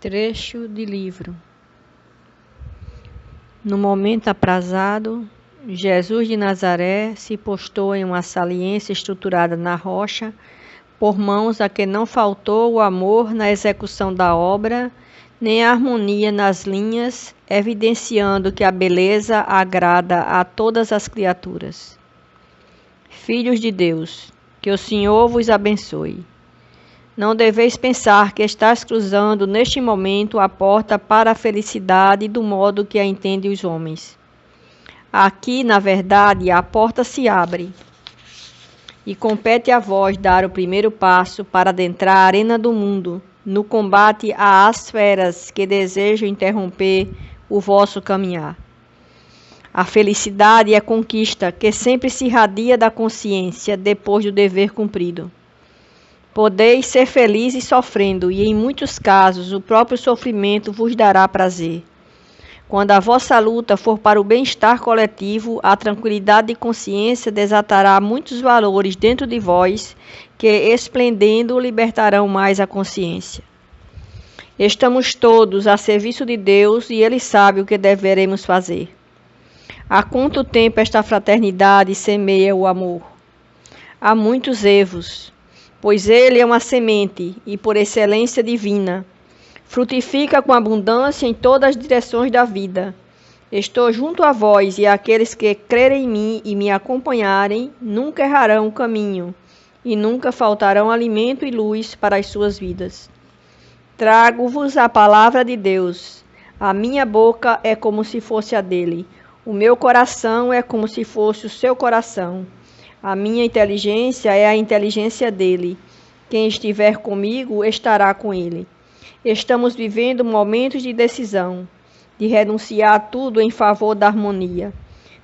Trecho de livro. No momento aprazado, Jesus de Nazaré se postou em uma saliência estruturada na rocha, por mãos a que não faltou o amor na execução da obra, nem a harmonia nas linhas, evidenciando que a beleza agrada a todas as criaturas. Filhos de Deus, que o Senhor vos abençoe. Não deveis pensar que estás cruzando neste momento a porta para a felicidade do modo que a entendem os homens. Aqui, na verdade, a porta se abre e compete a vós dar o primeiro passo para adentrar a arena do mundo, no combate às feras que desejam interromper o vosso caminhar. A felicidade é a conquista que sempre se irradia da consciência depois do dever cumprido. Podeis ser felizes sofrendo, e em muitos casos o próprio sofrimento vos dará prazer. Quando a vossa luta for para o bem-estar coletivo, a tranquilidade de consciência desatará muitos valores dentro de vós, que, esplendendo, libertarão mais a consciência. Estamos todos a serviço de Deus, e Ele sabe o que deveremos fazer. Há quanto tempo esta fraternidade semeia o amor? Há muitos erros, pois ele é uma semente e, por excelência divina, frutifica com abundância em todas as direções da vida. Estou junto a vós, e aqueles que crerem em mim e me acompanharem nunca errarão o caminho, e nunca faltarão alimento e luz para as suas vidas. Trago-vos a palavra de Deus. A minha boca é como se fosse a dele. O meu coração é como se fosse o seu coração. A minha inteligência é a inteligência dele. Quem estiver comigo estará com ele. Estamos vivendo momentos de decisão, de renunciar a tudo em favor da harmonia,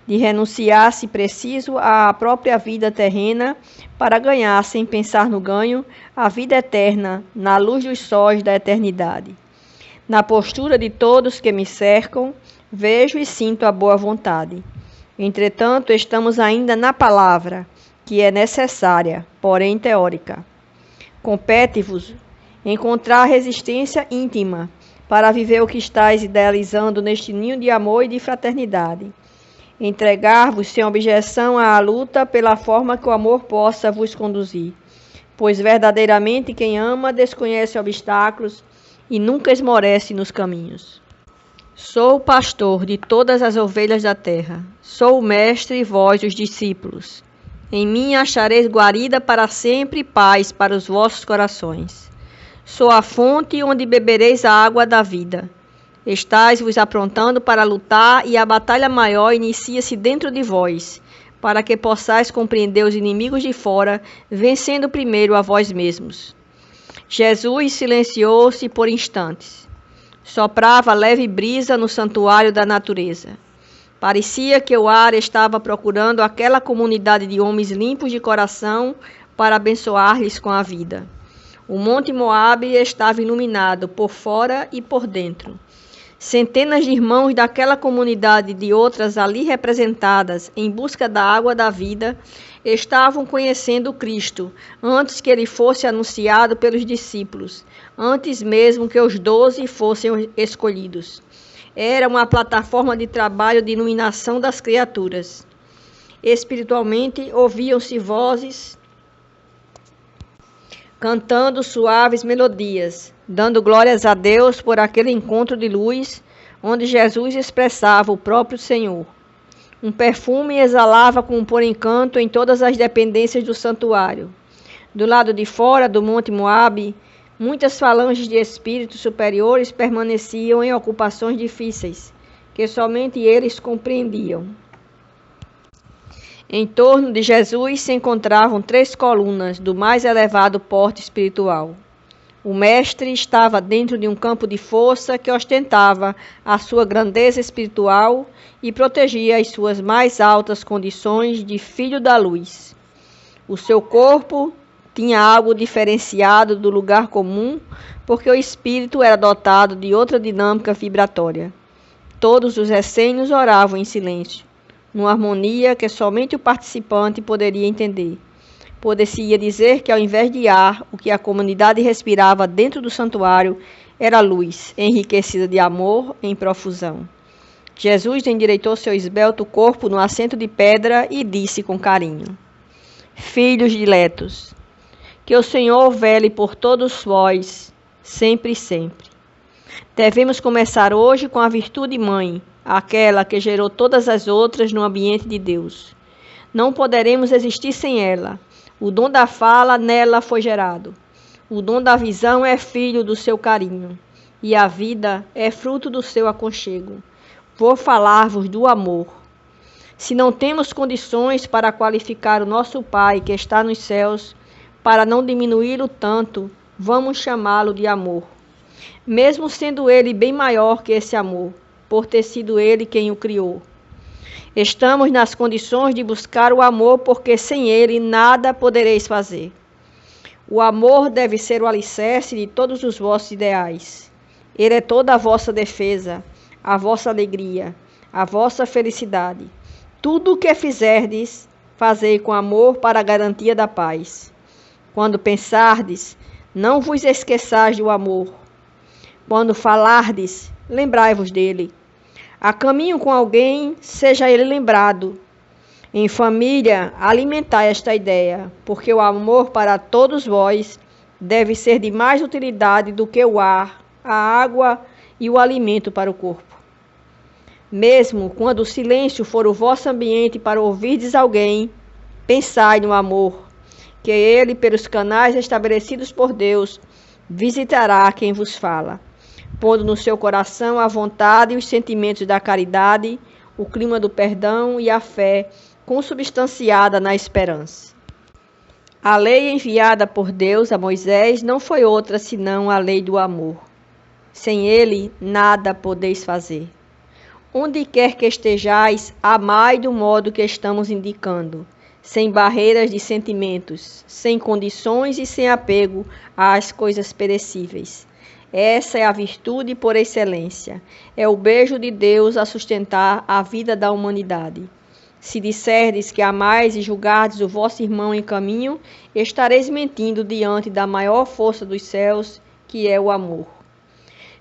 de renunciar, se preciso, à própria vida terrena para ganhar, sem pensar no ganho, a vida eterna, na luz dos sóis da eternidade. Na postura de todos que me cercam, vejo e sinto a boa vontade. Entretanto, estamos ainda na palavra, que é necessária, porém teórica. Compete-vos encontrar resistência íntima para viver o que estáis idealizando neste ninho de amor e de fraternidade. Entregar-vos sem objeção à luta pela forma que o amor possa vos conduzir, pois verdadeiramente quem ama desconhece obstáculos e nunca esmorece nos caminhos. Sou o pastor de todas as ovelhas da terra. Sou o mestre e vós os discípulos. Em mim achareis guarida para sempre e paz para os vossos corações. Sou a fonte onde bebereis a água da vida. Estais vos aprontando para lutar, e a batalha maior inicia-se dentro de vós, para que possais compreender os inimigos de fora, vencendo primeiro a vós mesmos. Jesus silenciou-se por instantes. Soprava leve brisa no santuário da natureza. Parecia que o ar estava procurando aquela comunidade de homens limpos de coração para abençoar-lhes com a vida. O Monte Moabe estava iluminado por fora e por dentro. Centenas de irmãos daquela comunidade e de outras ali representadas em busca da água da vida estavam conhecendo Cristo antes que ele fosse anunciado pelos discípulos, antes mesmo que os 12 fossem escolhidos. Era uma plataforma de trabalho de iluminação das criaturas. Espiritualmente, ouviam-se vozes cantando suaves melodias, dando glórias a Deus por aquele encontro de luz, onde Jesus expressava o próprio Senhor. Um perfume exalava com por encanto em todas as dependências do santuário. Do lado de fora do Monte Moabe, muitas falanges de espíritos superiores permaneciam em ocupações difíceis, que somente eles compreendiam. Em torno de Jesus se encontravam 3 colunas do mais elevado porte espiritual. O Mestre estava dentro de um campo de força que ostentava a sua grandeza espiritual e protegia as suas mais altas condições de Filho da Luz. O seu corpo tinha algo diferenciado do lugar comum, porque o espírito era dotado de outra dinâmica vibratória. Todos os essênios oravam em silêncio, numa harmonia que somente o participante poderia entender, Poder-se-ia dizer que, ao invés de ar, o que a comunidade respirava dentro do santuário era luz, enriquecida de amor em profusão. Jesus endireitou seu esbelto corpo no assento de pedra e disse com carinho: Filhos diletos, que o Senhor vele por todos vós, sempre e sempre. Devemos começar hoje com a virtude mãe, aquela que gerou todas as outras no ambiente de Deus. Não poderemos existir sem ela. O dom da fala nela foi gerado. O dom da visão é filho do seu carinho. E a vida é fruto do seu aconchego. Vou falar-vos do amor. Se não temos condições para qualificar o nosso Pai que está nos céus, para não diminuí-lo tanto, vamos chamá-lo de amor. Mesmo sendo ele bem maior que esse amor, por ter sido ele quem o criou. Estamos nas condições de buscar o amor, porque sem ele nada podereis fazer. O amor deve ser o alicerce de todos os vossos ideais. Ele é toda a vossa defesa, a vossa alegria, a vossa felicidade. Tudo o que fizerdes, fazei com amor para a garantia da paz. Quando pensardes, não vos esqueçais do amor. Quando falardes, lembrai-vos dele. A caminho com alguém, seja ele lembrado. Em família, alimentai esta ideia, porque o amor para todos vós deve ser de mais utilidade do que o ar, a água e o alimento para o corpo. Mesmo quando o silêncio for o vosso ambiente para ouvirdes alguém, pensai no amor, que ele, pelos canais estabelecidos por Deus, visitará quem vos fala, pondo no seu coração a vontade e os sentimentos da caridade, o clima do perdão e a fé, consubstanciada na esperança. A lei enviada por Deus a Moisés não foi outra senão a lei do amor. Sem ele, nada podeis fazer. Onde quer que estejais, amai do modo que estamos indicando, sem barreiras de sentimentos, sem condições e sem apego às coisas perecíveis. Essa é a virtude por excelência. É o beijo de Deus a sustentar a vida da humanidade. Se disserdes que amais e julgardes o vosso irmão em caminho, estareis mentindo diante da maior força dos céus, que é o amor.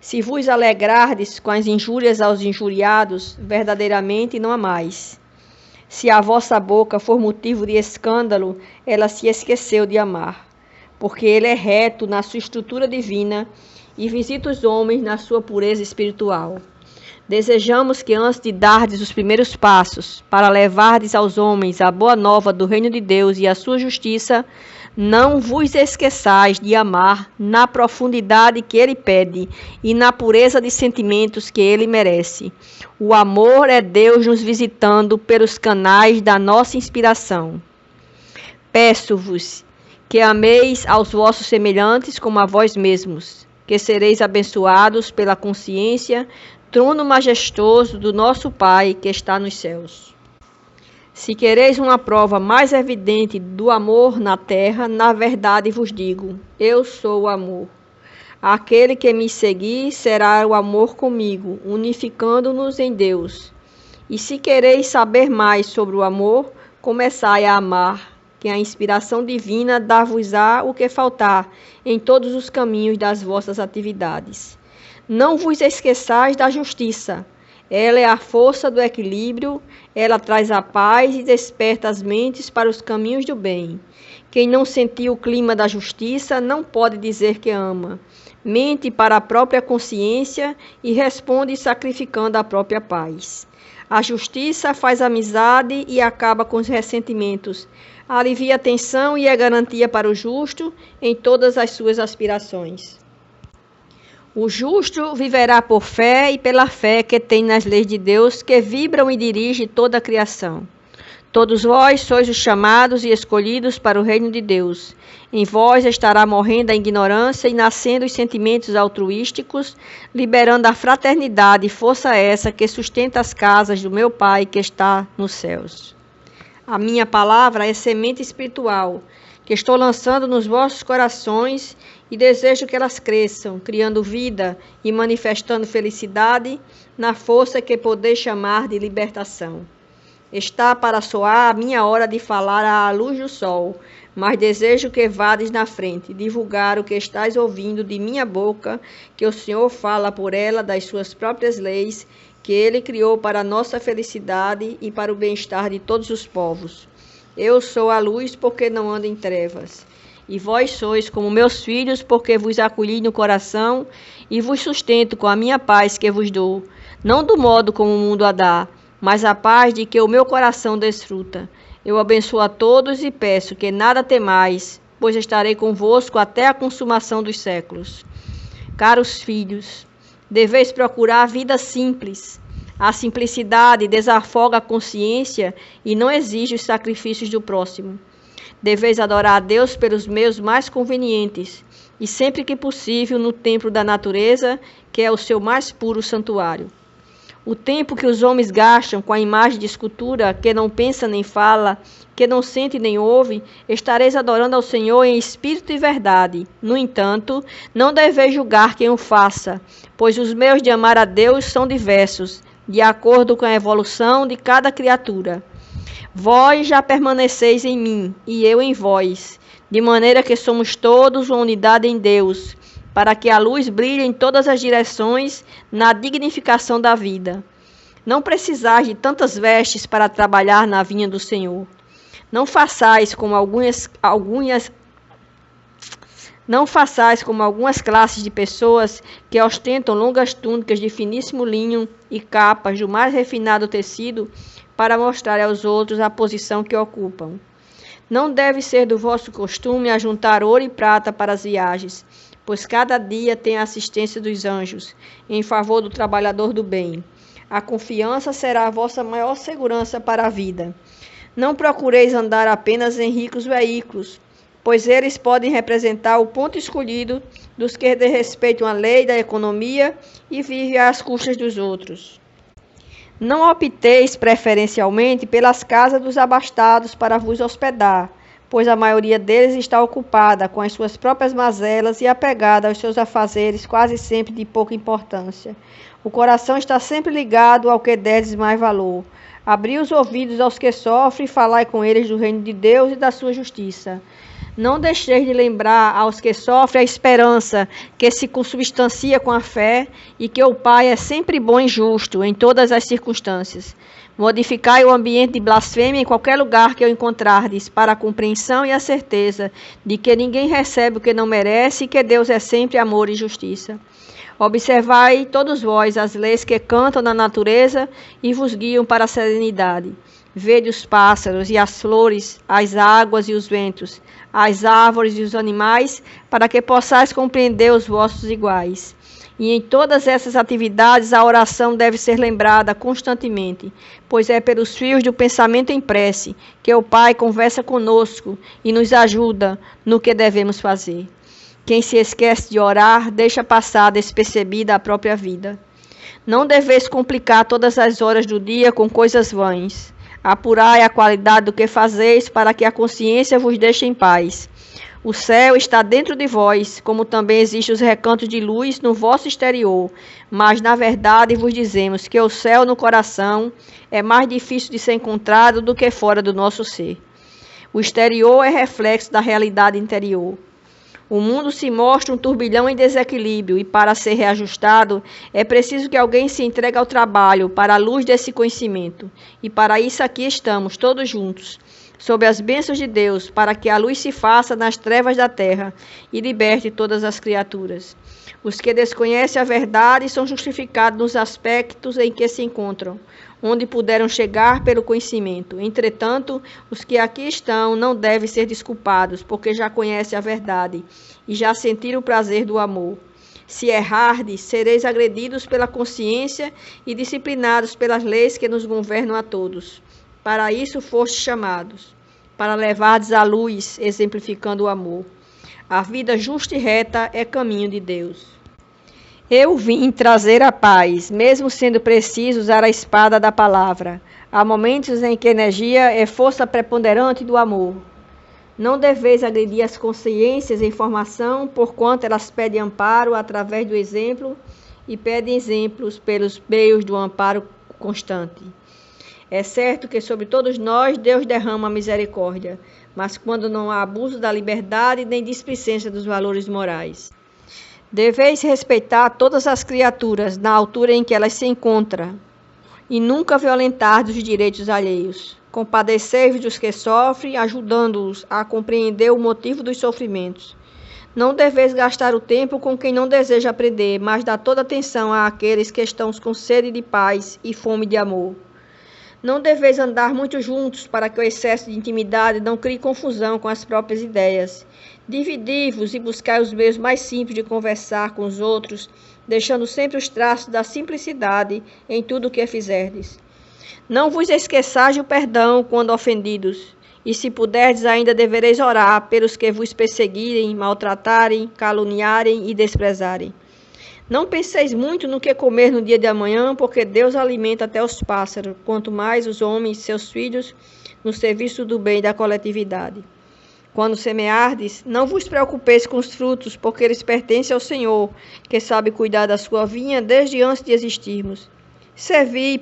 Se vos alegrardes com as injúrias aos injuriados, verdadeiramente não amais. Se a vossa boca for motivo de escândalo, ela se esqueceu de amar, porque ele é reto na sua estrutura divina e visita os homens na sua pureza espiritual. Desejamos que antes de dardes os primeiros passos para levardes aos homens a boa nova do reino de Deus e a sua justiça, não vos esqueçais de amar na profundidade que ele pede e na pureza de sentimentos que ele merece. O amor é Deus nos visitando pelos canais da nossa inspiração. Peço-vos que ameis aos vossos semelhantes como a vós mesmos, que sereis abençoados pela consciência, trono majestoso do nosso Pai que está nos céus. Se quereis uma prova mais evidente do amor na terra, na verdade vos digo, eu sou o amor. Aquele que me seguir será o amor comigo, unificando-nos em Deus. E se quereis saber mais sobre o amor, começai a amar, que a inspiração divina dá-vos-á o que faltar em todos os caminhos das vossas atividades. Não vos esqueçais da justiça. Ela é a força do equilíbrio, ela traz a paz e desperta as mentes para os caminhos do bem. Quem não sentiu o clima da justiça não pode dizer que ama. Mente para a própria consciência e responde sacrificando a própria paz. A justiça faz amizade e acaba com os ressentimentos. Alivia a tensão e é garantia para o justo em todas as suas aspirações. O justo viverá por fé e pela fé que tem nas leis de Deus, que vibram e dirigem toda a criação. Todos vós sois os chamados e escolhidos para o reino de Deus. Em vós estará morrendo a ignorância e nascendo os sentimentos altruísticos, liberando a fraternidade, força essa que sustenta as casas do meu Pai que está nos céus. A minha palavra é semente espiritual, que estou lançando nos vossos corações e desejo que elas cresçam, criando vida e manifestando felicidade na força que podeis chamar de libertação. Está para soar a minha hora de falar à luz do sol. mas desejo que vades na frente, divulgar o que estás ouvindo de minha boca, que o Senhor fala por ela das suas próprias leis, que ele criou para a nossa felicidade e para o bem-estar de todos os povos. Eu sou a luz, porque não ando em trevas. E vós sois como meus filhos, porque vos acolhi no coração e vos sustento com a minha paz que vos dou, não do modo como o mundo a dá, mas a paz de que o meu coração desfruta. Eu abençoo a todos e peço que nada temais, pois estarei convosco até a consumação dos séculos. Caros filhos, deveis procurar a vida simples. A simplicidade desafoga a consciência e não exige os sacrifícios do próximo. Deveis adorar a Deus pelos meios mais convenientes e sempre que possível no templo da natureza, que é o seu mais puro santuário. O tempo que os homens gastam com a imagem de escultura, que não pensa nem fala, que não sente nem ouve, estareis adorando ao Senhor em espírito e verdade. No entanto, não deveis julgar quem o faça, pois os meios de amar a Deus são diversos, de acordo com a evolução de cada criatura. Vós já permaneceis em mim, e eu em vós, de maneira que somos todos uma unidade em Deus, para que a luz brilhe em todas as direções na dignificação da vida. Não precisais de tantas vestes para trabalhar na vinha do Senhor. Não façais como algumas classes de pessoas que ostentam longas túnicas de finíssimo linho e capas do mais refinado tecido para mostrar aos outros a posição que ocupam. Não deve ser do vosso costume ajuntar ouro e prata para as viagens, pois cada dia tem a assistência dos anjos, em favor do trabalhador do bem. A confiança será a vossa maior segurança para a vida. Não procureis andar apenas em ricos veículos, pois eles podem representar o ponto escolhido dos que desrespeitam a lei da economia e vivem às custas dos outros. Não opteis preferencialmente pelas casas dos abastados para vos hospedar, pois a maioria deles está ocupada com as suas próprias mazelas e apegada aos seus afazeres quase sempre de pouca importância. O coração está sempre ligado ao que derdes mais valor. Abri os ouvidos aos que sofrem e falai com eles do reino de Deus e da sua justiça. Não deixeis de lembrar aos que sofrem a esperança que se consubstancia com a fé e que o Pai é sempre bom e justo em todas as circunstâncias. Modificai o ambiente de blasfêmia em qualquer lugar que o encontrardes, para a compreensão e a certeza de que ninguém recebe o que não merece e que Deus é sempre amor e justiça. Observai todos vós as leis que cantam na natureza e vos guiam para a serenidade. Vede os pássaros e as flores, as águas e os ventos, as árvores e os animais, para que possais compreender os vossos iguais. E em todas essas atividades a oração deve ser lembrada constantemente, pois é pelos fios do pensamento em prece que o Pai conversa conosco e nos ajuda no que devemos fazer. Quem se esquece de orar, deixa passar despercebida a própria vida. Não deveis complicar todas as horas do dia com coisas vãs. Apurai a qualidade do que fazeis, para que a consciência vos deixe em paz. O céu está dentro de vós, como também existem os recantos de luz no vosso exterior. Mas, na verdade, vos dizemos que o céu no coração é mais difícil de ser encontrado do que fora do nosso ser. O exterior é reflexo da realidade interior. O mundo se mostra um turbilhão em desequilíbrio e, para ser reajustado, é preciso que alguém se entregue ao trabalho para a luz desse conhecimento. E para isso aqui estamos, todos juntos, sob as bênçãos de Deus, para que a luz se faça nas trevas da terra e liberte todas as criaturas. Os que desconhecem a verdade são justificados nos aspectos em que se encontram, onde puderam chegar pelo conhecimento. Entretanto, os que aqui estão não devem ser desculpados, porque já conhecem a verdade e já sentiram o prazer do amor. Se errardes, sereis agredidos pela consciência e disciplinados pelas leis que nos governam a todos. Para isso fostes chamados, para levardes à luz, exemplificando o amor. A vida justa e reta é caminho de Deus. Eu vim trazer a paz, mesmo sendo preciso usar a espada da palavra. Há momentos em que a energia é força preponderante do amor. Não deveis agredir as consciências em formação, porquanto elas pedem amparo através do exemplo e pedem exemplos pelos meios do amparo constante. É certo que sobre todos nós Deus derrama misericórdia, mas quando não há abuso da liberdade nem displicência dos valores morais. Deveis respeitar todas as criaturas na altura em que elas se encontram, e nunca violentar os direitos alheios. Compadecei-vos dos que sofrem, ajudando-os a compreender o motivo dos sofrimentos. Não deveis gastar o tempo com quem não deseja aprender, mas dá toda atenção àqueles que estão com sede de paz e fome de amor. Não deveis andar muito juntos para que o excesso de intimidade não crie confusão com as próprias ideias. Dividi-vos e buscai os meios mais simples de conversar com os outros, deixando sempre os traços da simplicidade em tudo o que fizerdes. Não vos esqueçais do perdão quando ofendidos, e se puderdes ainda devereis orar pelos que vos perseguirem, maltratarem, caluniarem e desprezarem. Não penseis muito no que comer no dia de amanhã, porque Deus alimenta até os pássaros, quanto mais os homens, seus filhos, no serviço do bem da coletividade. Quando semeardes, não vos preocupeis com os frutos, porque eles pertencem ao Senhor, que sabe cuidar da sua vinha desde antes de existirmos. Servi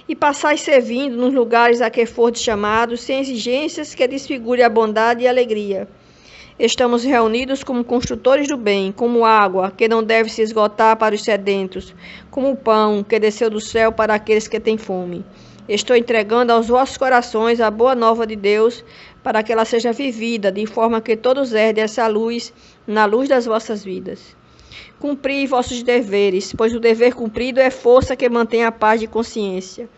e passai servindo nos lugares a que fordes chamados, sem exigências que desfigure a bondade e a alegria. Estamos reunidos como construtores do bem, como água, que não deve se esgotar para os sedentos, como pão, que desceu do céu para aqueles que têm fome. Estou entregando aos vossos corações a boa nova de Deus, para que ela seja vivida, de forma que todos herdem essa luz, na luz das vossas vidas. Cumpri vossos deveres, pois o dever cumprido é força que mantém a paz de consciência.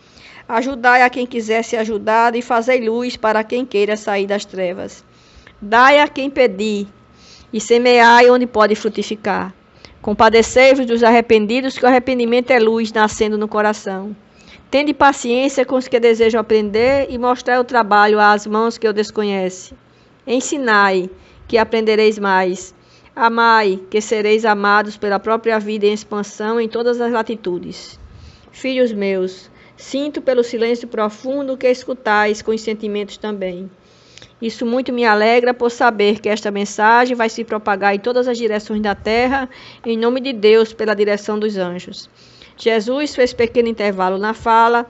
Ajudai a quem quiser ser ajudado e fazei luz para quem queira sair das trevas. Dai a quem pedir, e semeai onde pode frutificar. Compadecei-vos dos arrependidos, que o arrependimento é luz nascendo no coração. Tende paciência com os que desejam aprender e mostrai o trabalho às mãos que o desconhecem. Ensinai, que aprendereis mais. Amai, que sereis amados pela própria vida em expansão em todas as latitudes. Filhos meus, sinto pelo silêncio profundo que escutais com os sentimentos também. Isso muito me alegra por saber que esta mensagem vai se propagar em todas as direções da terra, em nome de Deus, pela direção dos anjos. Jesus fez pequeno intervalo na fala,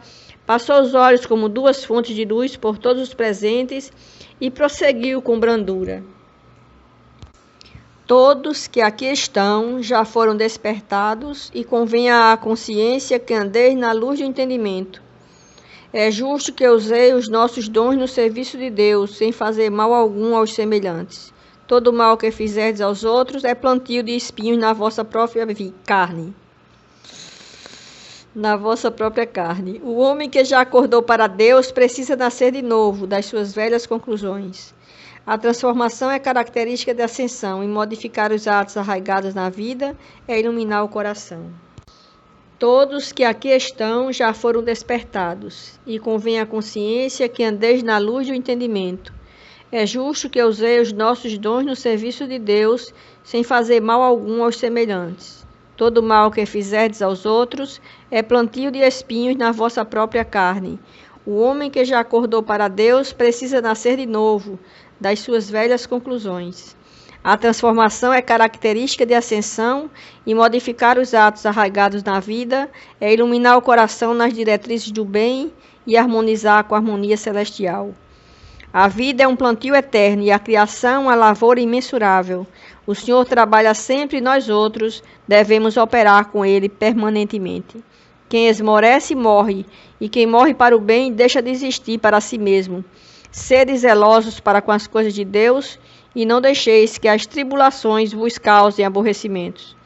passou os olhos como duas fontes de luz por todos os presentes e prosseguiu com brandura. Todos que aqui estão já foram despertados e convém à consciência que andeis na luz do entendimento. É justo que usei os nossos dons no serviço de Deus, sem fazer mal algum aos semelhantes. Todo mal que fizerdes aos outros é plantio de espinhos na vossa própria carne. O homem que já acordou para Deus precisa nascer de novo das suas velhas conclusões. A transformação é característica da ascensão, e modificar os atos arraigados na vida é iluminar o coração. Todos que aqui estão já foram despertados, e convém à consciência que andeis na luz do entendimento. É justo que usei os nossos dons no serviço de Deus, sem fazer mal algum aos semelhantes. Todo mal que fizerdes aos outros é plantio de espinhos na vossa própria carne. O homem que já acordou para Deus precisa nascer de novo, das suas velhas conclusões. A transformação é característica de ascensão, e modificar os atos arraigados na vida é iluminar o coração nas diretrizes do bem e harmonizar com a harmonia celestial. A vida é um plantio eterno e a criação uma lavoura imensurável. O Senhor trabalha sempre e nós outros devemos operar com Ele permanentemente. Quem esmorece morre, e quem morre para o bem deixa de existir para si mesmo. Sede zelosos para com as coisas de Deus, e não deixeis que as tribulações vos causem aborrecimentos.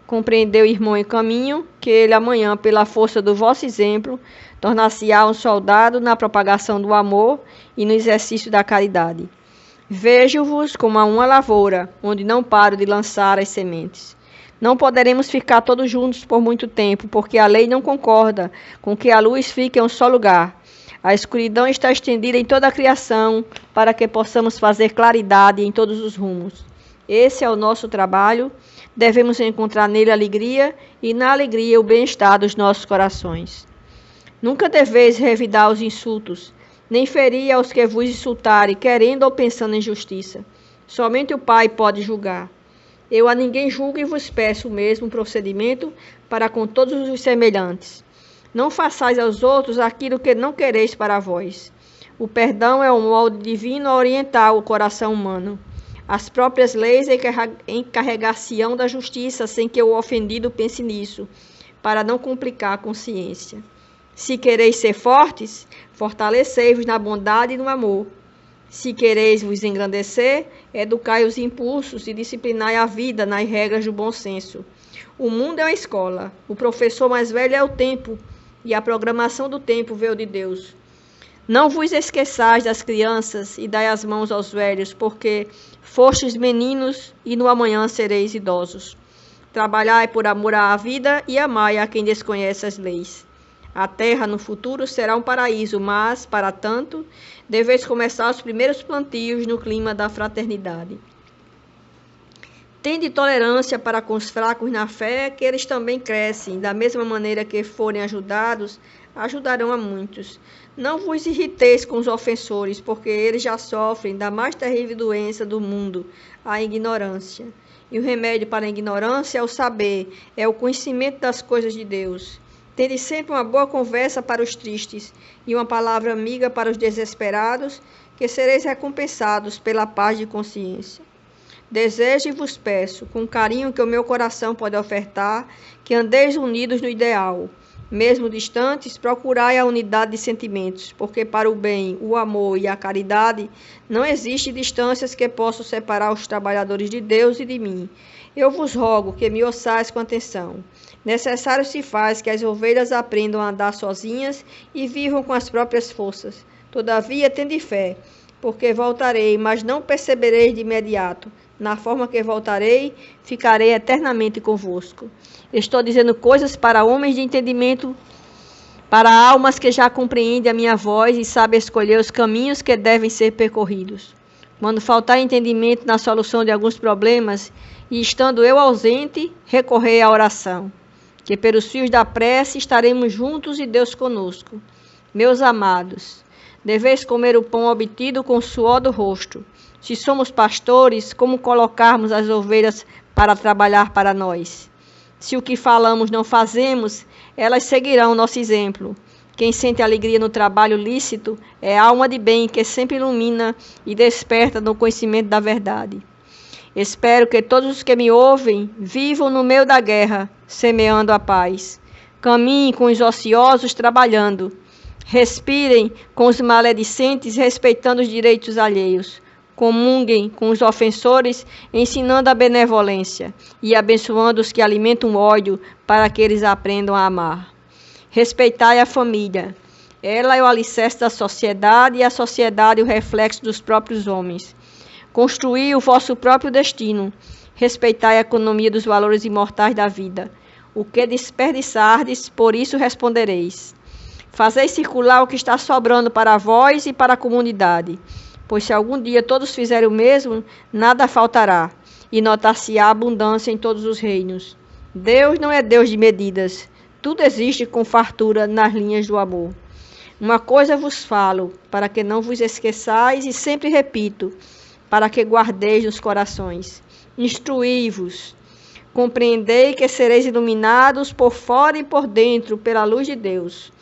Compreendeu o irmão em caminho, que ele amanhã, pela força do vosso exemplo, tornar-se-á um soldado na propagação do amor e no exercício da caridade. Vejo-vos como a uma lavoura, onde não paro de lançar as sementes. Não poderemos ficar todos juntos por muito tempo, porque a lei não concorda com que a luz fique em um só lugar. A escuridão está estendida em toda a criação, para que possamos fazer claridade em todos os rumos. Esse é o nosso trabalho. Devemos encontrar nele alegria, e na alegria o bem-estar dos nossos corações. Nunca deveis revidar os insultos, nem ferir aos que vos insultarem, querendo ou pensando em justiça. Somente o Pai pode julgar. Eu a ninguém julgo e vos peço o mesmo procedimento para com todos os semelhantes. Não façais aos outros aquilo que não quereis para vós. O perdão é o molde divino a orientar o coração humano. As próprias leis encarregar-se-ão da justiça sem que o ofendido pense nisso, para não complicar a consciência. Se quereis ser fortes, fortalecei-vos na bondade e no amor. Se quereis vos engrandecer, educai os impulsos e disciplinai a vida nas regras do bom senso. O mundo é uma escola, o professor mais velho é o tempo, e a programação do tempo veio de Deus. Não vos esqueçais das crianças e dai as mãos aos velhos, porque fostes meninos e no amanhã sereis idosos. Trabalhai por amor à vida e amai a quem desconhece as leis. A terra no futuro será um paraíso, mas, para tanto, deveis começar os primeiros plantios no clima da fraternidade. Tende tolerância para com os fracos na fé, que eles também crescem, da mesma maneira que forem ajudados, ajudarão a muitos. Não vos irriteis com os ofensores, porque eles já sofrem da mais terrível doença do mundo, a ignorância. E o remédio para a ignorância é o saber, é o conhecimento das coisas de Deus. Tende sempre uma boa conversa para os tristes e uma palavra amiga para os desesperados, que sereis recompensados pela paz de consciência. Desejo e vos peço, com o carinho que o meu coração pode ofertar, que andeis unidos no ideal. Mesmo distantes, procurai a unidade de sentimentos, porque para o bem, o amor e a caridade não existem distâncias que possam separar os trabalhadores de Deus e de mim. Eu vos rogo que me ouçais com atenção. Necessário se faz que as ovelhas aprendam a andar sozinhas e vivam com as próprias forças. Todavia, tende fé, porque voltarei, mas não percebereis de imediato. Na forma que voltarei, ficarei eternamente convosco. Estou dizendo coisas para homens de entendimento, para almas que já compreendem a minha voz e sabem escolher os caminhos que devem ser percorridos. Quando faltar entendimento na solução de alguns problemas, e estando eu ausente, recorrei à oração, que pelos fios da prece estaremos juntos e Deus conosco. Meus amados, deveis comer o pão obtido com o suor do rosto. Se somos pastores, como colocarmos as ovelhas para trabalhar para nós? Se o que falamos não fazemos, elas seguirão nosso exemplo. Quem sente alegria no trabalho lícito é a alma de bem que sempre ilumina e desperta no conhecimento da verdade. Espero que todos os que me ouvem vivam no meio da guerra, semeando a paz. Caminhem com os ociosos trabalhando. Respirem com os maledicentes, respeitando os direitos alheios. Comunguem com os ofensores, ensinando a benevolência e abençoando os que alimentam o ódio para que eles aprendam a amar. Respeitai a família. Ela é o alicerce da sociedade e a sociedade o reflexo dos próprios homens. Construí o vosso próprio destino. Respeitai a economia dos valores imortais da vida. O que desperdiçardes, por isso respondereis. Fazei circular o que está sobrando para vós e para a comunidade. Pois se algum dia todos fizerem o mesmo, nada faltará, e notar-se-á abundância em todos os reinos. Deus não é Deus de medidas. Tudo existe com fartura nas linhas do amor. Uma coisa vos falo, para que não vos esqueçais, e sempre repito, para que guardeis nos corações. Instruí-vos. Compreendei que sereis iluminados por fora e por dentro pela luz de Deus.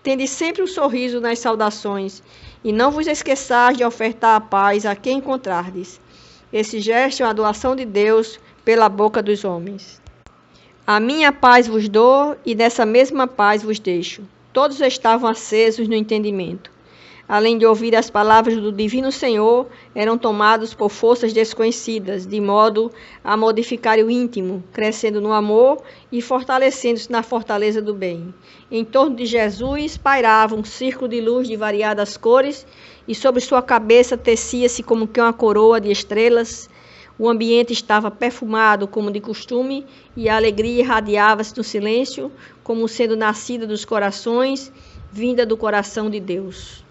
Tende sempre um sorriso nas saudações, e não vos esqueçais de ofertar a paz a quem encontrardes. Esse gesto é uma doação de Deus pela boca dos homens. A minha paz vos dou, e dessa mesma paz vos deixo. Todos estavam acesos no entendimento. Além de ouvir as palavras do Divino Senhor, eram tomados por forças desconhecidas, de modo a modificar o íntimo, crescendo no amor e fortalecendo-se na fortaleza do bem. Em torno de Jesus pairava um círculo de luz de variadas cores, e sobre sua cabeça tecia-se como que uma coroa de estrelas. O ambiente estava perfumado como de costume, e a alegria irradiava-se no silêncio, como sendo nascida dos corações, vinda do coração de Deus.